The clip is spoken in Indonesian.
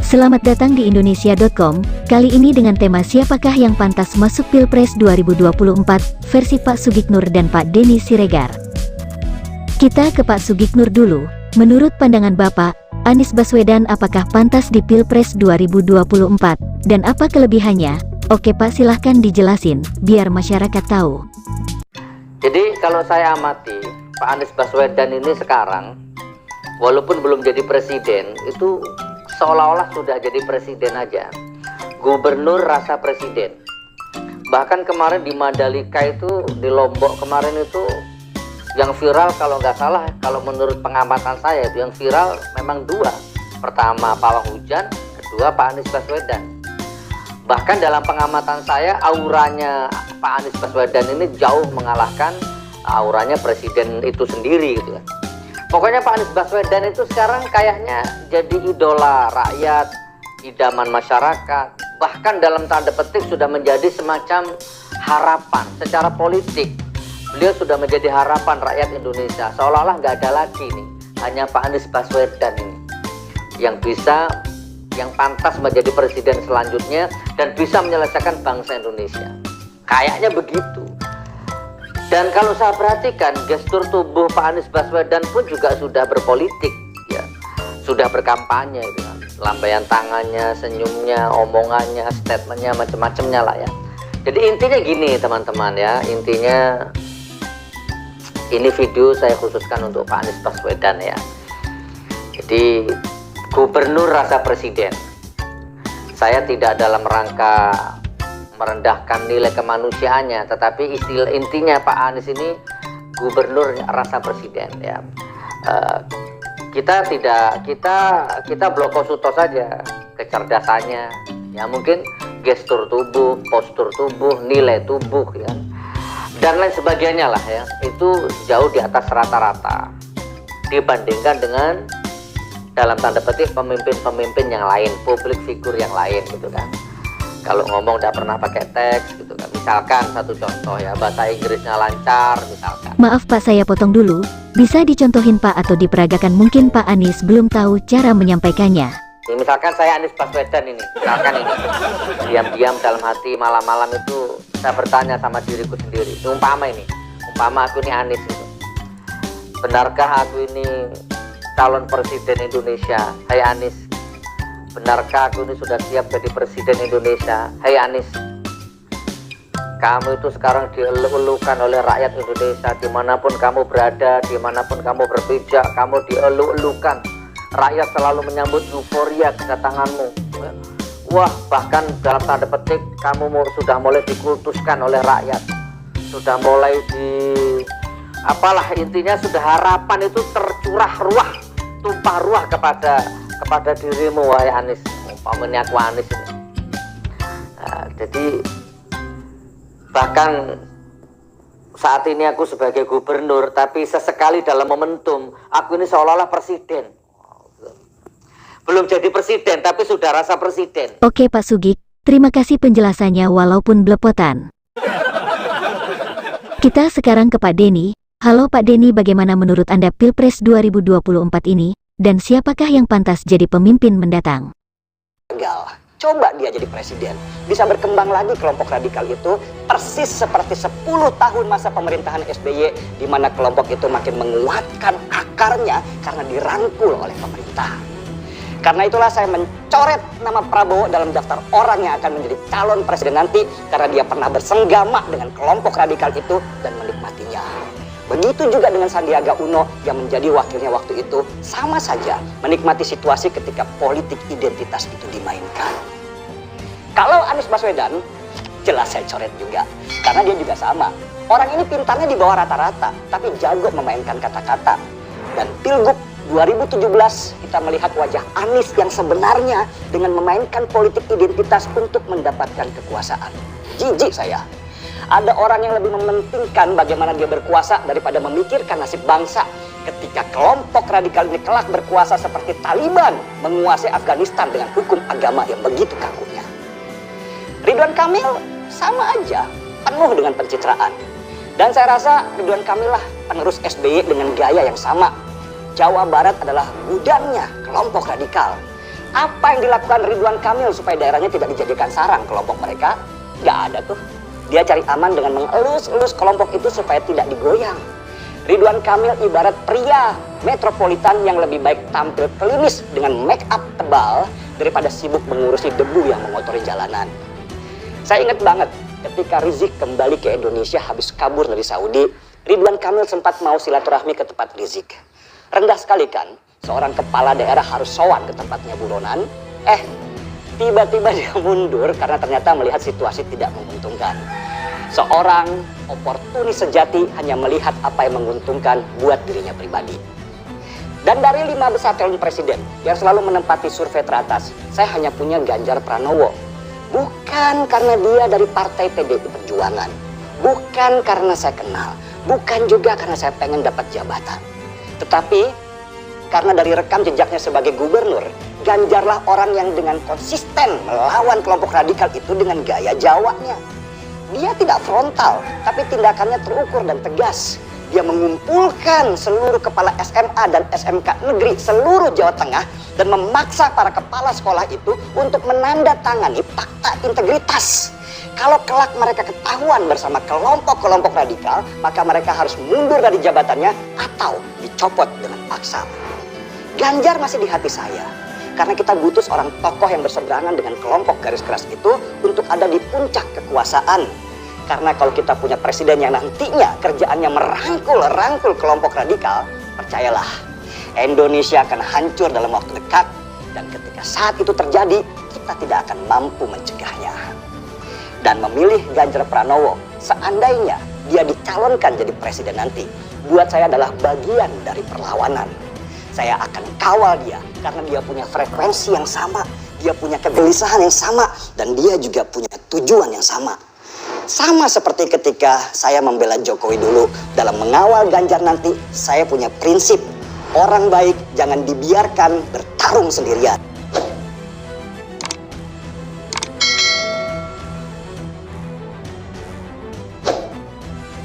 Selamat datang di Indonesia.com, kali ini dengan tema siapakah yang pantas masuk Pilpres 2024, versi Pak Sugiknur dan Pak Denny Siregar. Kita ke Pak Sugiknur dulu, menurut pandangan Bapak, Anies Baswedan apakah pantas di Pilpres 2024, dan apa kelebihannya? Oke Pak, silahkan dijelasin, biar masyarakat tahu. Jadi kalau saya amati, Pak Anies Baswedan ini sekarang, walaupun belum jadi presiden, itu seolah-olah sudah jadi presiden aja. Gubernur rasa presiden. Bahkan kemarin di Mandalika itu, di Lombok kemarin itu, yang viral kalau nggak salah, kalau menurut pengamatan saya itu yang viral memang dua. Pertama pawang hujan, kedua Pak Anies Baswedan. Bahkan dalam pengamatan saya, auranya Pak Anies Baswedan ini jauh mengalahkan auranya presiden itu sendiri gitu kan. Pokoknya Pak Anies Baswedan itu sekarang kayaknya jadi idola rakyat, idaman masyarakat. Bahkan dalam tanda petik sudah menjadi semacam harapan secara politik. Beliau sudah menjadi harapan rakyat Indonesia. Seolah-olah nggak ada lagi nih, hanya Pak Anies Baswedan ini yang pantas menjadi presiden selanjutnya dan bisa menyelesaikan bangsa Indonesia. Kayaknya begitu. Dan kalau saya perhatikan, gestur tubuh Pak Anies Baswedan pun juga sudah berpolitik, ya, sudah berkampanye, gitu kan. Lambaian tangannya, senyumnya, omongannya, statementnya, macam-macamnya lah ya. Jadi intinya gini teman-teman ya, intinya ini video saya khususkan untuk Pak Anies Baswedan ya. Jadi gubernur rasa presiden. Saya tidak dalam rangka merendahkan nilai kemanusiaannya, tetapi intinya Pak Anies ini gubernur rasa presiden ya. Kita bloko suto saja kecerdasannya ya, mungkin gestur tubuh, postur tubuh, nilai tubuh ya, dan lain sebagainya lah ya, itu jauh di atas rata-rata dibandingkan dengan dalam tanda petik pemimpin-pemimpin yang lain, publik figur yang lain gitu kan. Kalau ngomong tidak pernah pakai teks gitu kan. Misalkan satu contoh ya, bahasa Inggrisnya lancar misalkan. Maaf Pak, saya potong dulu. Bisa dicontohin Pak atau diperagakan, mungkin Pak Anies belum tahu cara menyampaikannya. Ya, misalkan saya Anies Baswedan ini, misalkan ini diam-diam dalam hati malam-malam itu saya bertanya sama diriku sendiri. Umpama aku ini Anies itu. Benarkah aku ini calon presiden Indonesia? Hai Anies, benarkah aku ini sudah siap jadi presiden Indonesia? Hai Anies, kamu itu sekarang dieluk-elukan oleh rakyat Indonesia. Dimanapun kamu berada, dimanapun kamu berpijak, kamu dieluk-elukan. Rakyat selalu menyambut euforia kedatanganmu. Wah, bahkan dalam tanda petik kamu sudah mulai dikultuskan oleh rakyat. Sudah mulai intinya sudah harapan itu tercurah ruah, tumpah ruah kepada dirimu wahai Anies. Umpamanya aku Anies ini. Nah, jadi bahkan saat ini aku sebagai gubernur, tapi sesekali dalam momentum aku ini seolah-olah presiden. Belum jadi presiden tapi sudah rasa presiden. Oke Pak Sugik, terima kasih penjelasannya walaupun belepotan. Kita sekarang ke Pak Denny. Halo Pak Denny, bagaimana menurut Anda Pilpres 2024 ini? Dan siapakah yang pantas jadi pemimpin mendatang? Gagal. Coba dia jadi presiden. Bisa berkembang lagi kelompok radikal itu persis seperti 10 tahun masa pemerintahan SBY, di mana kelompok itu makin menguatkan akarnya karena dirangkul oleh pemerintah. Karena itulah saya mencoret nama Prabowo dalam daftar orang yang akan menjadi calon presiden nanti, karena dia pernah bersenggama dengan kelompok radikal itu dan menikmatinya. Begitu juga dengan Sandiaga Uno yang menjadi wakilnya waktu itu, sama saja menikmati situasi ketika politik identitas itu dimainkan. Kalau Anies Baswedan, jelas saya coret juga, karena dia juga sama. Orang ini pintarnya di bawah rata-rata, tapi jago memainkan kata-kata. Dan Pilgub 2017 kita melihat wajah Anies yang sebenarnya dengan memainkan politik identitas untuk mendapatkan kekuasaan. Jijik saya. Ada orang yang lebih mementingkan bagaimana dia berkuasa daripada memikirkan nasib bangsa. Ketika kelompok radikal ini kelak berkuasa seperti Taliban menguasai Afghanistan dengan hukum agama yang begitu kakunya. Ridwan Kamil sama aja, penuh dengan pencitraan. Dan saya rasa Ridwan Kamil lah penerus SBY dengan gaya yang sama. Jawa Barat adalah gudangnya kelompok radikal. Apa yang dilakukan Ridwan Kamil supaya daerahnya tidak dijadikan sarang kelompok mereka? Nggak ada tuh. Dia cari aman dengan mengelus-elus kelompok itu supaya tidak digoyang. Ridwan Kamil ibarat pria metropolitan yang lebih baik tampil klinis dengan make up tebal daripada sibuk mengurusi debu yang mengotori jalanan. Saya ingat banget ketika Rizik kembali ke Indonesia habis kabur dari Saudi, Ridwan Kamil sempat mau silaturahmi ke tempat Rizik. Rendah sekali kan? Seorang kepala daerah harus sowan ke tempatnya buronan. Tiba-tiba dia mundur karena ternyata melihat situasi tidak menguntungkan. Seorang oportunis sejati hanya melihat apa yang menguntungkan buat dirinya pribadi. Dan dari 5 besar calon presiden yang selalu menempati survei teratas, saya hanya punya Ganjar Pranowo. Bukan karena dia dari partai PDI Perjuangan. Bukan karena saya kenal. Bukan juga karena saya pengen dapat jabatan. Tetapi karena dari rekam jejaknya sebagai gubernur, Ganjarlah orang yang dengan konsisten melawan kelompok radikal itu dengan gaya Jawanya. Dia tidak frontal, tapi tindakannya terukur dan tegas. Dia mengumpulkan seluruh kepala SMA dan SMK negeri seluruh Jawa Tengah dan memaksa para kepala sekolah itu untuk menandatangani fakta integritas. Kalau kelak mereka ketahuan bersama kelompok-kelompok radikal, maka mereka harus mundur dari jabatannya atau dicopot dengan paksa. Ganjar masih di hati saya, karena kita butuh seorang tokoh yang berseberangan dengan kelompok garis keras itu untuk ada di puncak kekuasaan. Karena kalau kita punya presiden yang nantinya kerjaannya merangkul kelompok radikal, percayalah, Indonesia akan hancur dalam waktu dekat. Dan ketika saat itu terjadi, kita tidak akan mampu mencegahnya. Dan memilih Ganjar Pranowo, seandainya dia dicalonkan jadi presiden nanti, buat saya adalah bagian dari perlawanan. Saya akan kawal dia karena dia punya frekuensi yang sama, dia punya kegelisahan yang sama, dan dia juga punya tujuan yang sama. Sama seperti ketika saya membela Jokowi dulu, dalam mengawal Ganjar nanti, saya punya prinsip, orang baik jangan dibiarkan bertarung sendirian.